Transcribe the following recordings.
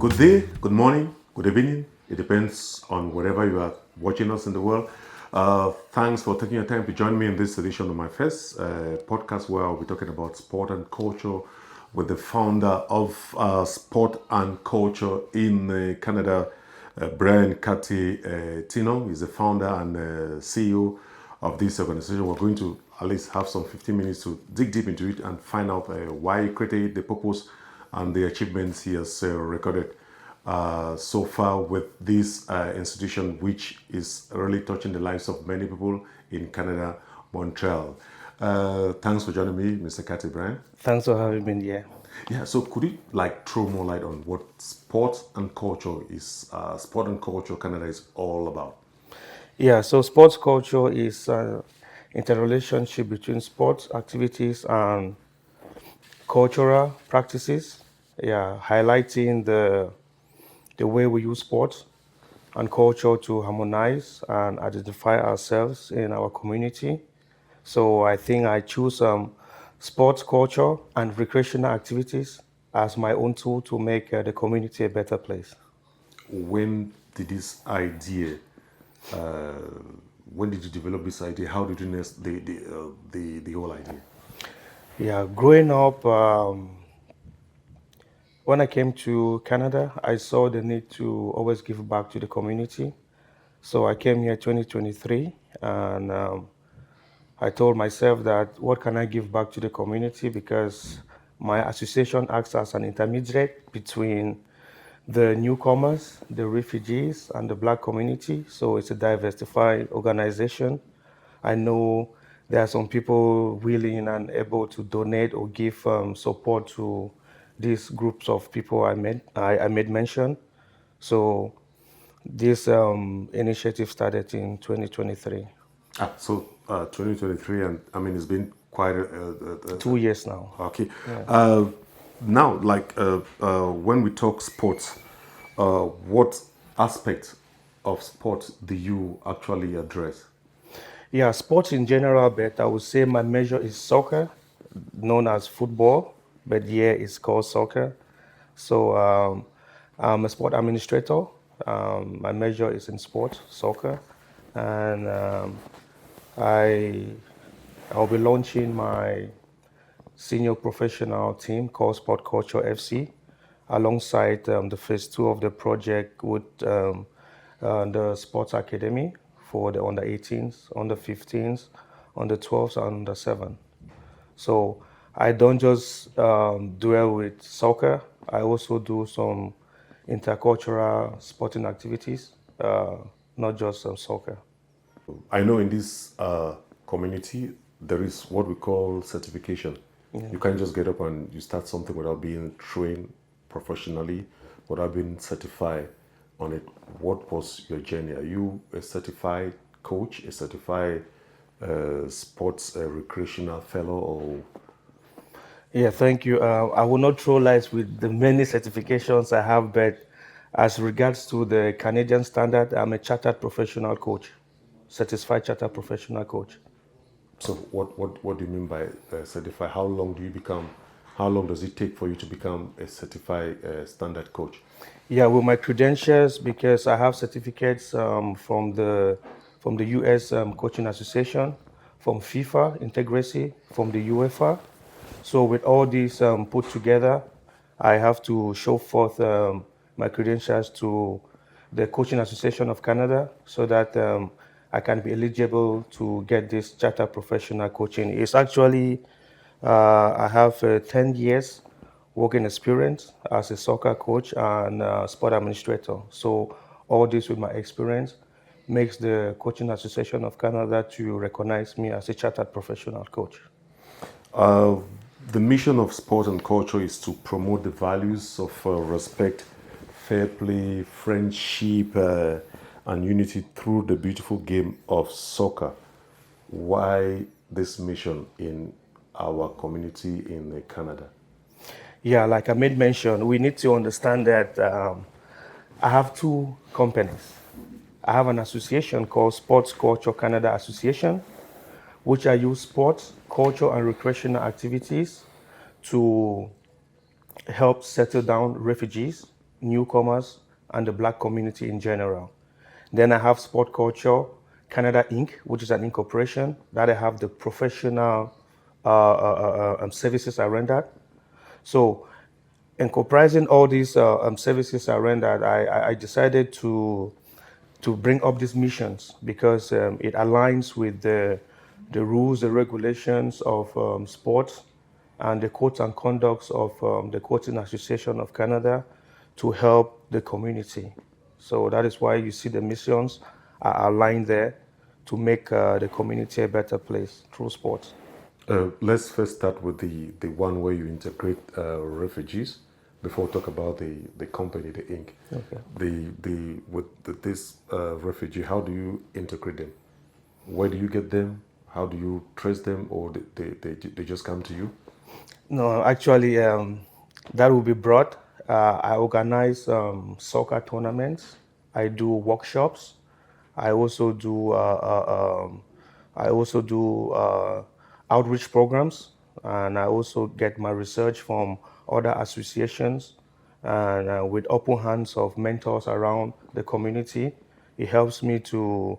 Good day, good morning, good evening. It depends on wherever you are watching us in the world. Thanks for taking your time to join me in this edition of my first podcast where I'll be talking about sport and culture with the founder of Sport and Culture in Canada, Brain Katte. Tino is the founder and CEO of this organization. We're going to at least have some 15 minutes to dig deep into it and find out why he created it, the purpose, and the achievements he has recorded so far with this institution, which is really touching the lives of many people in Canada, Montreal. Thanks for joining me, Mr. Katte Brian. Thanks for having me here. Yeah, so could you throw more light on what sport and culture is? Sport and culture Canada is all about. Yeah, so sports culture is interrelationship between sports activities and cultural practices. Yeah, highlighting the way we use sports and culture to harmonize and identify ourselves in our community. So I think I choose sports culture and recreational activities as my own tool to make the community a better place. When did this idea? Uh, when did you develop this idea? How did you nest the whole idea? Yeah, growing up, when I came to Canada, I saw the need to always give back to the community. So I came here 2023, and I told myself that what can I give back to the community, because my association acts as an intermediate between the newcomers, the refugees, and the Black community. So it's a diversified organization. I know there are some people willing and able to donate or give support to these groups of people I made mention. So this initiative started in 2023, So 2023, and I mean, it's been quite 2 years now. okay. Yeah. Now, when we talk sports, what aspect of sport do you actually address? Yeah, sports in general, but I would say my major is soccer, known as football, but here it's called soccer. So I'm a sport administrator. My major is in sport, soccer, and I I'll be launching my senior professional team called Sport Culture FC, alongside the phase two of the project with the Sports Academy for the under 18s, under 15s, under 12s, and under 7. So I don't just dwell with soccer. I also do some intercultural sporting activities, not just soccer. I know in this community there is what we call certification. Yeah. You can't just get up and you start something without being trained professionally, without being certified on it. What was your journey? Are you a certified coach, a certified sports recreational fellow, or Yeah, thank you. I will not throw lights with the many certifications I have, but as regards to the Canadian standard, I'm a chartered professional coach, certified chartered professional coach. so? What do you mean by certified? How long do you become? How long does it take for you to become a certified standard coach? Yeah, with my credentials, because I have certificates from the US Coaching Association, from FIFA Integrity, from the UEFA. So with all these put together, I have to show forth my credentials to the Coaching Association of Canada, so that I can be eligible to get this charter professional coaching. It's actually I have 10 years working experience as a soccer coach and sport administrator. So all this with my experience makes the Coaching Association of Canada to recognize me as a chartered professional coach. Uh, the mission of sport and culture is to promote the values of respect, fair play, friendship, and unity through the beautiful game of soccer. Why this mission in our community in Canada? Yeah, like I made mention, we need to understand that I have two companies. I have an association called Sports Culture Canada Association, which I use sports, culture, and recreational activities to help settle down refugees, newcomers, and the black community in general. Then I have Sport Culture Canada Inc., which is an incorporation that I have the professional services I rendered. So, in comprising all these services I rendered, I decided to bring up these missions because it aligns with the rules, the regulations of sports, and the codes and conducts of the Coaching Association of Canada to help the community. So that is why you see the missions are aligned there to make the community a better place through sports. Let's first start with the one where you integrate refugees before we talk about the company, the Inc. Okay. This refugee, how do you integrate them? Where do you get them? How do you trace them, or they just come to you? No, actually, that will be brought. I organize soccer tournaments. I do workshops. I also do outreach programs, and I also get my research from other associations. And with open hands of mentors around the community, it helps me to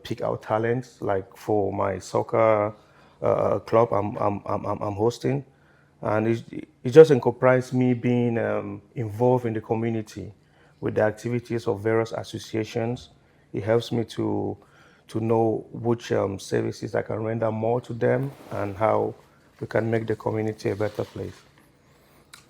pick out talents. Like for my soccer club I'm hosting, and it just encourages me being involved in the community with the activities of various associations. It helps me to know which services I can render more to them and how we can make the community a better place.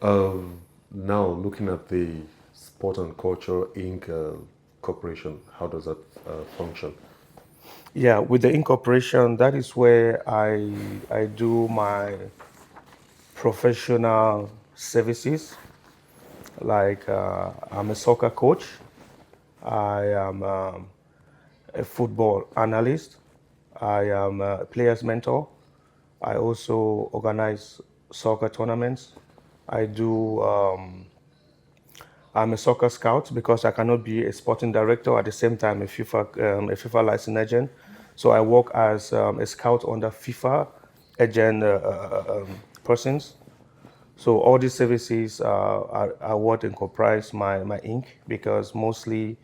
Now, looking at the Sport and Culture Inc. Corporation, how does that function? Yeah, with the incorporation, that is where I do my professional services. Like I'm a soccer coach. I am a football analyst. I am a player's mentor. I also organize soccer tournaments. I do. I'm a soccer scout because I cannot be a sporting director at the same time a FIFA licensed agent. So I work as a scout under FIFA agent persons. So all these services are what comprise my Inc. Because mostly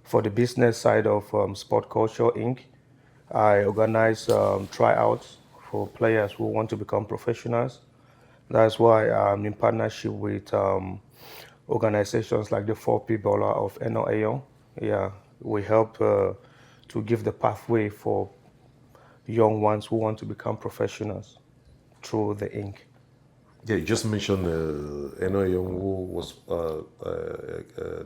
for the business side of Sport Culture Inc., I organize tryouts for players who want to become professionals. That's why I'm in partnership with organizations like the 4P Baller of NOAO. Yeah, we help to give the pathway for young ones who want to become professionals through the Inc. Yeah, you just mentioned Eno Young, who was a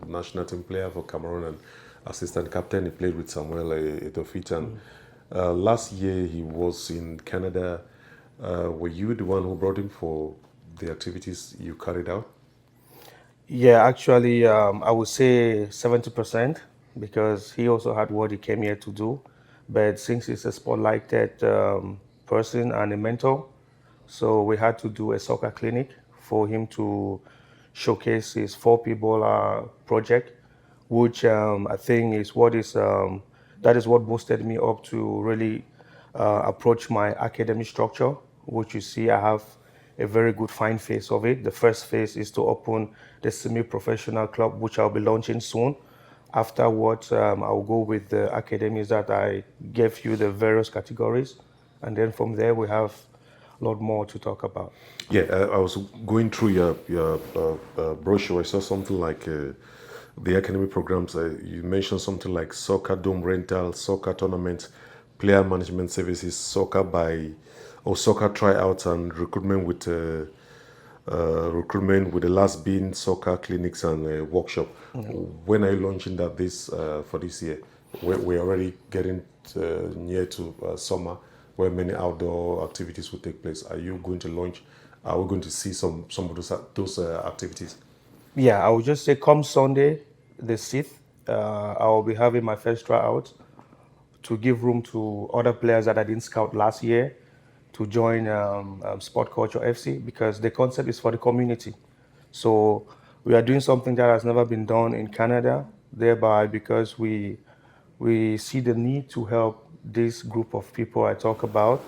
national team player for Cameroon and assistant captain. He played with Samuel Etofitan. Last year, he was in Canada. Were you the one who brought him for the activities you carried out? Yeah, actually, I would say 70% because he also had what he came here to do. But since he's a spotlighted person and a mentor, so we had to do a soccer clinic for him to showcase his 4P Baller project, which I think is that is what boosted me up to really approach my academic structure, which you see I have a very good fine phase of it. The first phase is to open the semi-professional club, which I'll be launching soon. Afterwards, I'll go with the academies that I gave you the various categories, and then from there we have a lot more to talk about. Yeah, I was going through your brochure. I saw something like the academic programs. You mentioned something like soccer dome rental, soccer tournament, player management services, soccer tryouts, and recruitment with the last being soccer clinics and workshop. When are you launching that for this year? We're already getting near to summer, where many outdoor activities will take place. Are you going to launch? Are we going to see some of those activities? Yeah, I would just say come Sunday, the 6th, I will be having my first tryout to give room to other players that I didn't scout last year to join Sport Culture FC because the concept is for the community. So we are doing something that has never been done in Canada, thereby because we see the need to help this group of people I talk about,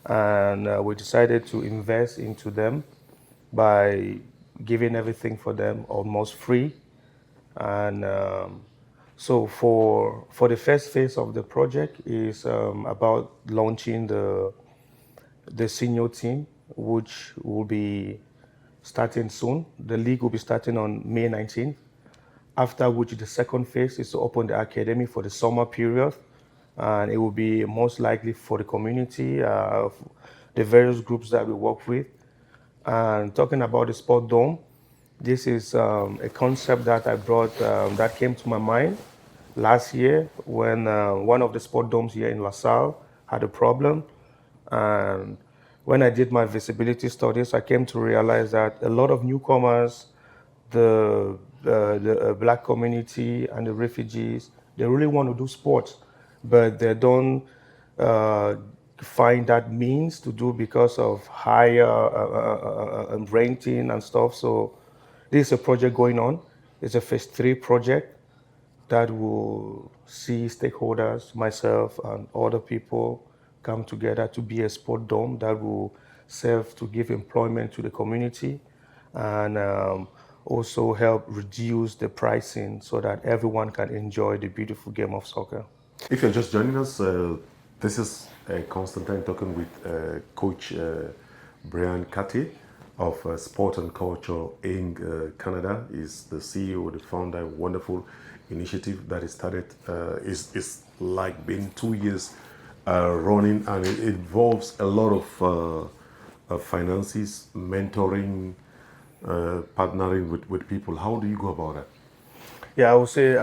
and we decided to invest into them by giving everything for them almost free. And so for the first phase of the project is about launching the senior team, which will be starting soon. The league will be starting on May 19th. After which the second phase is to open the academy for the summer period, and it will be most likely for the community, the various groups that we work with. And talking about the sport dome, this is a concept that I brought that came to my mind last year when one of the sport domes here in LaSalle had a problem. And when I did my visibility studies, I came to realize that a lot of newcomers, the black community and the refugees, they really want to do sports, but they don't uh, find that means to do because of higher renting and stuff. So this is a project going on. It's a phase 3 project that will see stakeholders, myself and other people come together to be a sport dome that will serve to give employment to the community and also help reduce the pricing so that everyone can enjoy the beautiful game of soccer. If you're just joining us, this is Constantine talking with Coach Brain Katte of Sport and Culture Inc. Canada. He's the CEO, the founder, wonderful initiative that is started. Is like been 2 years running, and it involves a lot of finances, mentoring, partnering with people. How do you go about that? Yeah, I would say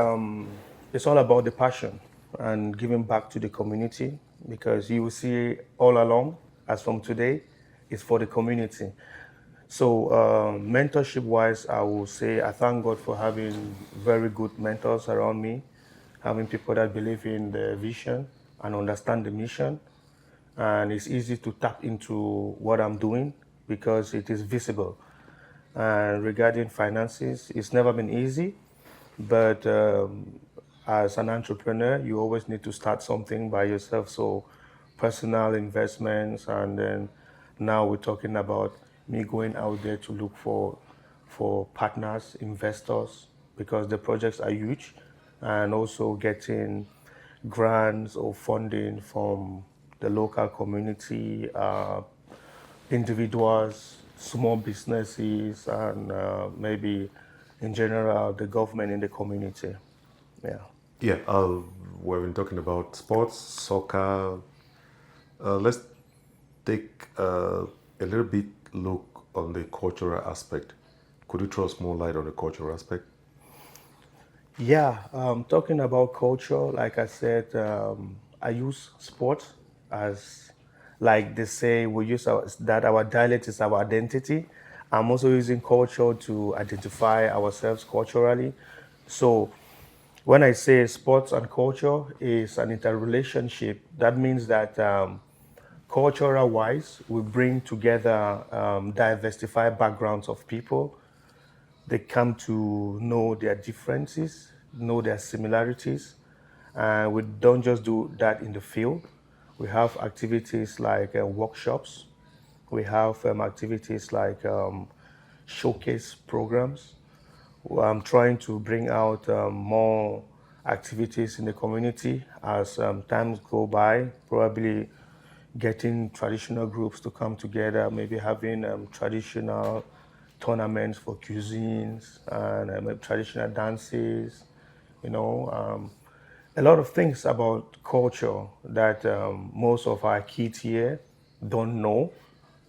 it's all about the passion and giving back to the community because you will see all along, as from today, it's for the community. So, mentorship wise, I will say I thank God for having very good mentors around me, having people that believe in the vision and understand the mission. And it's easy to tap into what I'm doing because it is visible. And regarding finances, it's never been easy, but as an entrepreneur, you always need to start something by yourself. So, personal investments, and then now we're talking about me going out there to look for partners, investors, because the projects are huge, and also getting grants or funding from the local community, individuals, small businesses, and maybe in general the government in the community. Yeah. Yeah, we've been talking about sports, soccer. Let's take a little bit look on the cultural aspect. Could you throw us more light on the cultural aspect? Yeah, talking about culture, like I said, I use sports as, like they say, we use that our dialect is our identity. I'm also using culture to identify ourselves culturally. So when I say sports and culture is an interrelationship, that means that cultural wise, we bring together diversified backgrounds of people. They come to know their differences, know their similarities. And we don't just do that in the field. We have activities like workshops. We have activities like showcase programs. I'm trying to bring out more activities in the community as times go by, probably getting traditional groups to come together, maybe having traditional tournaments for cuisines and traditional dances, a lot of things about culture that most of our kids here don't know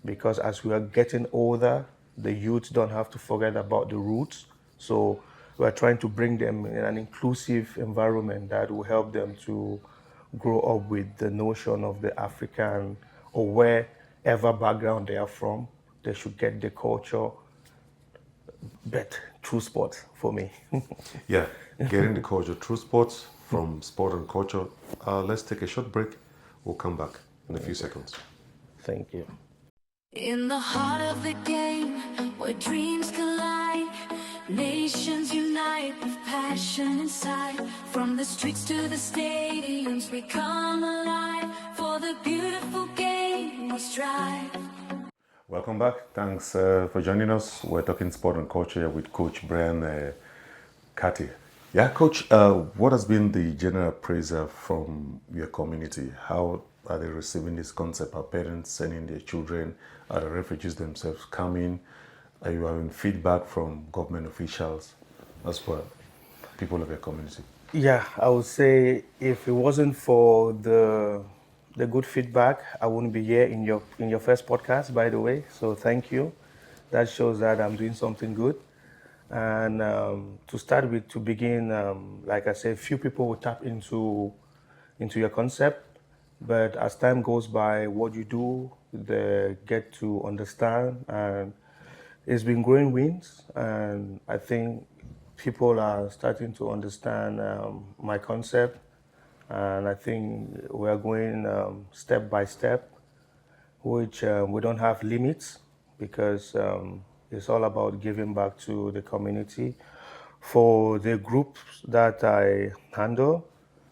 because as we are getting older, the youth don't have to forget about the roots. So we're trying to bring them in an inclusive environment that will help them to grow up with the notion of the African or wherever background they are from, they should get the culture, but through sport for me. Yeah, getting the culture through sports from sport and culture. Let's take a short break. We'll come back in a few seconds. Thank you. In the heart of the game, where dreams collide, nations unite with passion inside. From the streets to the stadiums, we come alive. For the beautiful game we strive. Welcome back. Thanks for joining us. We're talking sport and culture with Coach Brain Katte. Yeah, Coach, what has been the general appraisal from your community? How are they receiving this concept? Are parents sending their children? Are the refugees themselves coming? Are you having feedback from government officials as well? People of your community? Yeah, I would say if it wasn't for the good feedback, I wouldn't be here in your first podcast, by the way. So thank you. That shows that I'm doing something good. And to start with, to begin, like I said, few people will tap into your concept, but as time goes by, what you do, they get to understand, and it's been growing wins. And I think people are starting to understand my concept, and I think we are going step by step, which we don't have limits because it's all about giving back to the community. For the groups that I handle,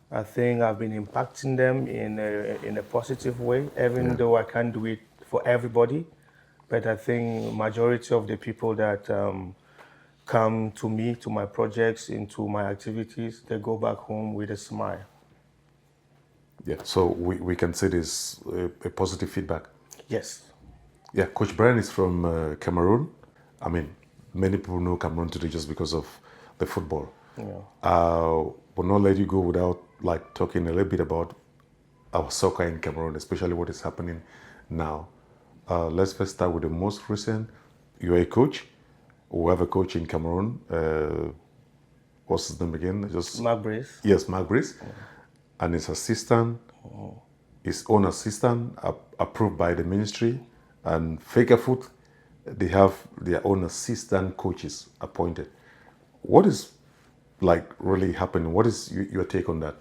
I think I've been impacting them in a positive way, even though I can't do it for everybody. But I think majority of the people that come to me, to my projects, into my activities, they go back home with a smile. Yeah, so we can say this a positive feedback. Yes. Yeah, Coach Brian is from Cameroon. I mean, many people know Cameroon today just because of the football. Yeah. Will not let you go without like talking a little bit about our soccer in Cameroon, especially what is happening now. Let's first start with the most recent. You're a coach. We have a coach in Cameroon. What's his name again? Just Mark Brace. Yes, Mark Brice, and his assistant, his own assistant, approved by the ministry, and Fakerfoot, they have their own assistant coaches appointed. What is like really happening? What is your take on that?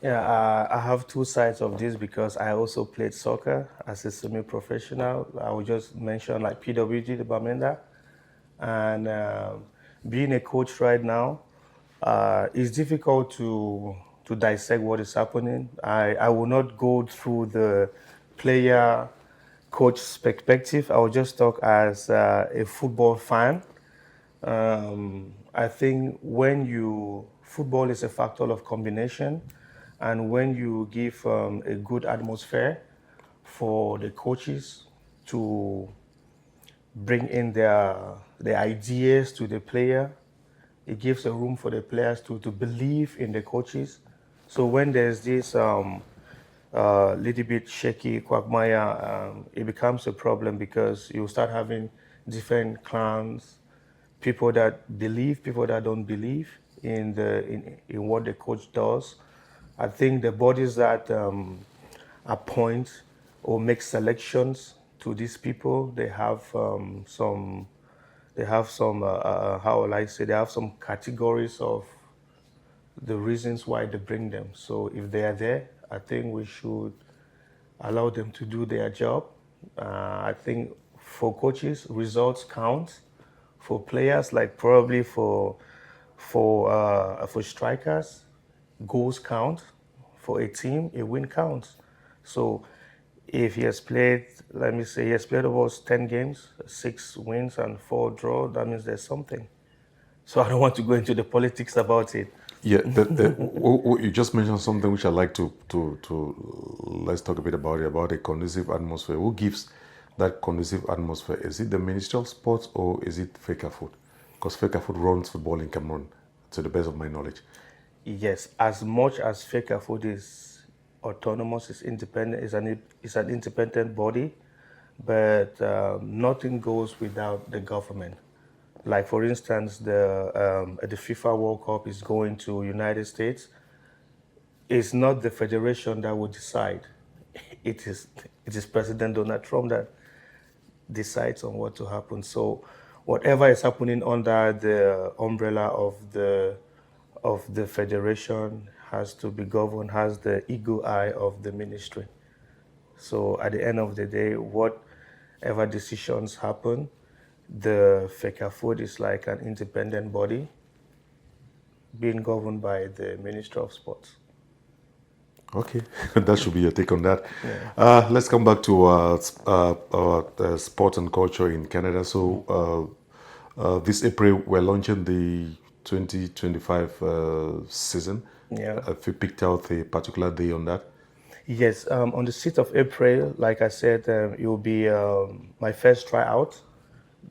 Yeah, I have two sides of this because I also played soccer as a semi-professional. I will just mention like PWG, the Bamenda, and being a coach right now, it's difficult to dissect what is happening. I will not go through the player coach perspective. I will just talk as a football fan. I think football is a factor of combination, and when you give a good atmosphere for the coaches to bring in their ideas to the player, it gives a room for the players to believe in the coaches. So when there's this little bit shaky quagmire, it becomes a problem because you start having different clans, people that believe, people that don't believe in what the coach does. I think the bodies that appoint or make selections to these people, they have how will I say, they have some categories of the reasons why they bring them. So if they are there, I think we should allow them to do their job. I think for coaches, results count. For players, like probably for strikers, goals count. For a team, a win counts. So if he has played, let me say, he has played about 10 games, 6 wins and 4 draws, that means there's something. So I don't want to go into the politics about it. Yeah, you just mentioned something which I like to let's talk a bit about a conducive atmosphere. Who gives that conducive atmosphere? Is it the Ministry of Sports or is it Fakerfoot? Because Fakerfoot runs football in Cameroon, to the best of my knowledge. Yes, as much as Fakerfoot is autonomous, is independent, is an independent body, but nothing goes without the government. Like for instance, the FIFA World Cup is going to United States. It's not the federation that will decide. It is President Donald Trump that decides on what to happen. So whatever is happening under the umbrella of the federation has to be governed, has the eagle eye of the ministry. So at the end of the day, whatever decisions happen, the FECAFOOD is like an independent body being governed by the Minister of Sports. Okay, that should be your take on that. Yeah. Let's come back to sport and culture in Canada. So this April, we're launching the 2025 season. Yeah. If you picked out a particular day on that. Yes, on the 6th of April, like I said, it will be my first tryout.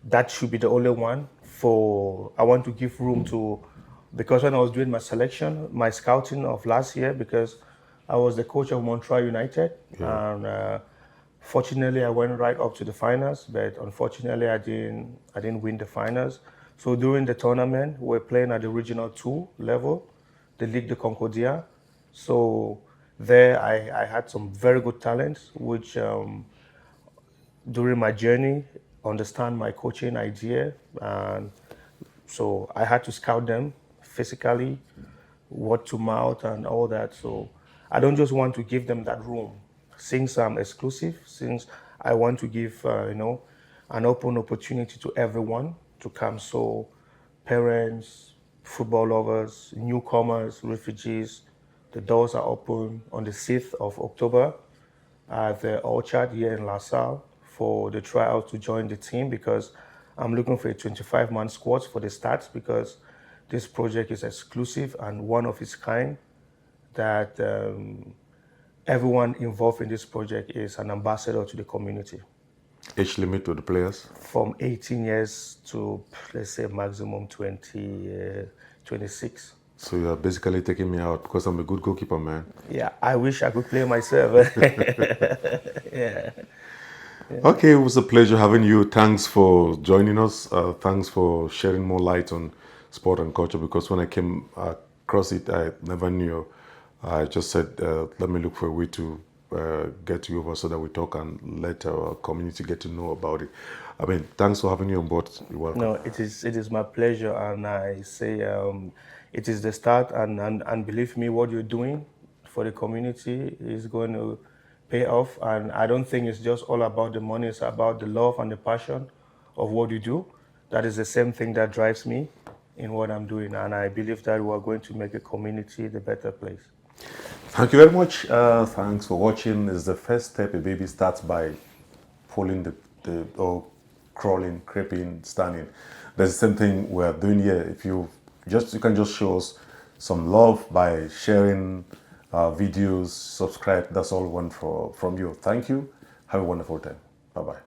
That should be the only one for, I want to give room to, because when I was doing my selection, my scouting of last year, because I was the coach of Montreal United, Yeah. and fortunately I went right up to the finals, but unfortunately I didn't win the finals. So during the tournament, we're playing at the Regional 2 level, the Ligue de Concordia. So there I had some very good talents, which during my journey understand my coaching idea, and so I had to scout them physically, word to mouth and all that. So I don't just want to give them that room since I'm exclusive, since I want to give an open opportunity to everyone to come. So parents, football lovers, newcomers, refugees, the doors are open on the 6th of October at the Orchard here in LaSalle for the tryout to join the team, because I'm looking for a 25-man squad for the start, because this project is exclusive and one of its kind, that everyone involved in this project is an ambassador to the community. Age limit to the players? From 18 years to, let's say, maximum 26. So you are basically taking me out because I'm a good goalkeeper, man. Yeah, I wish I could play myself. Yeah. Okay, it was a pleasure having you. Thanks for joining us. Thanks for sharing more light on sport and culture, because when I came across it, I never knew. I just said, let me look for a way to get you over so that we talk and let our community get to know about it. I mean, thanks for having you on board. You're welcome. No, it is my pleasure, and I say it is the start, and believe me, what you're doing for the community is going to pay off. And I don't think it's just all about the money; it's about the love and the passion of what you do. That is the same thing that drives me in what I'm doing, and I believe that we are going to make the community the better place. Thank you very much. Thanks for watching. This is the first step. A baby starts by pulling or crawling, creeping, standing. That's the same thing we're doing here. If you can just show us some love by sharing videos, subscribe. That's all we want from you. Thank you. Have a wonderful time. Bye bye.